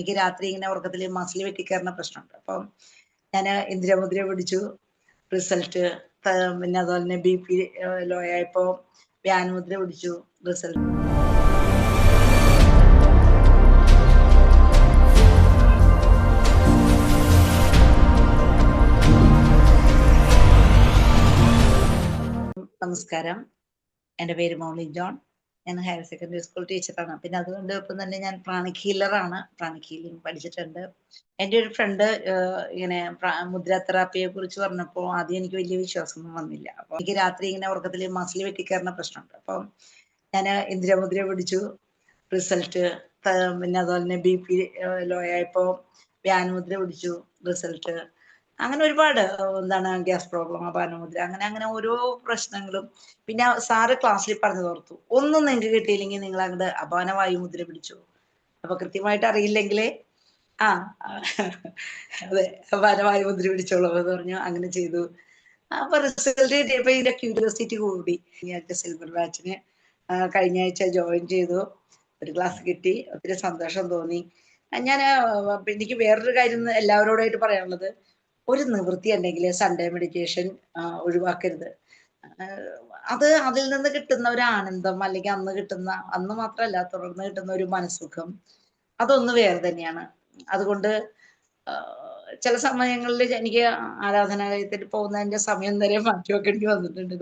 എനിക്ക് രാത്രി ഇങ്ങനെ ഉറക്കത്തിൽ മസിൽ വെട്ടിക്കയറുന്ന പ്രശ്നമുണ്ട്. അപ്പം ഞാൻ ഇന്ദിരാമുദ്ര പിടിച്ചു. റിസൾട്ട് പിന്നെ അതുപോലെ തന്നെ BP ലോ ആയപ്പോൾ വ്യാനമുദ്ര പിടിച്ചു. റിസൾട്ട് നമസ്കാരം. എൻ്റെ പേര് മൗലി ജോൺ. ഞാൻ ഹയർ സെക്കൻഡറി സ്കൂൾ ടീച്ചറാണ്. പിന്നെ അതുകൊണ്ട് ഇപ്പം തന്നെ ഞാൻ പ്രാണിക് ഹീലറാണ്. പ്രാണിക് ഹീലിംഗ് പഠിച്ചിട്ടുണ്ട്. എൻ്റെ ഒരു ഫ്രണ്ട് ഇങ്ങനെ മുദ്ര തെറാപ്പിയെ കുറിച്ച് പറഞ്ഞപ്പോൾ ആദ്യം എനിക്ക് വലിയ വിശ്വാസമൊന്നും വന്നില്ല. അപ്പോൾ എനിക്ക് രാത്രി ഇങ്ങനെ ഉറക്കത്തിൽ മസിൽ വെട്ടിക്കയറുന്ന പ്രശ്നമുണ്ട്. അപ്പം ഞാൻ ഇന്ദിരാമുദ്ര പിടിച്ചു. റിസൾട്ട് പിന്നെ അതുപോലെ തന്നെ BP ലോ ആയപ്പോൾ വ്യാനമുദ്ര പിടിച്ചു. റിസൾട്ട് അങ്ങനെ ഒരുപാട് എന്താണ് ഗ്യാസ് പ്രോബ്ലം, അപാനമുദ്ര, അങ്ങനെ അങ്ങനെ ഓരോ പ്രശ്നങ്ങളും. പിന്നെ സാറ് ക്ലാസ്സിൽ പറഞ്ഞു തോർത്തു, ഒന്നും നിങ്ങൾക്ക് കിട്ടിയില്ലെങ്കിൽ നിങ്ങൾ അങ്ങോട്ട് അപാനവായു മുദ്ര പിടിച്ചു. അപ്പൊ കൃത്യമായിട്ട് അറിയില്ലെങ്കിലേ അതെ, അപാനവായു മുദ്ര പിടിച്ചോളൂ എന്ന് പറഞ്ഞു. അങ്ങനെ ചെയ്തു. അപ്പൊ റിസൾട്ട് കിട്ടിയപ്പോ ഇതിന്റെ ക്യൂരിയോസിറ്റി കൂടി. സിൽവർ ബാച്ചിന് കഴിഞ്ഞ ആഴ്ച ജോയിൻ ചെയ്തു. ഒരു ക്ലാസ് കിട്ടി. ഒത്തിരി സന്തോഷം തോന്നി. ഞാൻ എനിക്ക് വേറൊരു കാര്യം എല്ലാവരോടായിട്ട് പറയാനുള്ളത്, ഒരു നിവൃത്തി ഉണ്ടെങ്കിൽ സൺഡേ മെഡിറ്റേഷൻ ഒഴിവാക്കരുത്. അത് അതിൽ നിന്ന് കിട്ടുന്ന ഒരു ആനന്ദം, അല്ലെങ്കിൽ അന്ന് മാത്രമല്ല തുടർന്ന് കിട്ടുന്ന ഒരു മനസ്സുഖം, അതൊന്ന് വേറെ തന്നെയാണ്. അതുകൊണ്ട് ചില സമയങ്ങളിൽ എനിക്ക് ആരാധനാലയത്തിൽ പോകുന്നതിന്റെ സമയം വരെ മാറ്റി വെക്കേണ്ടി വന്നിട്ടുണ്ട്.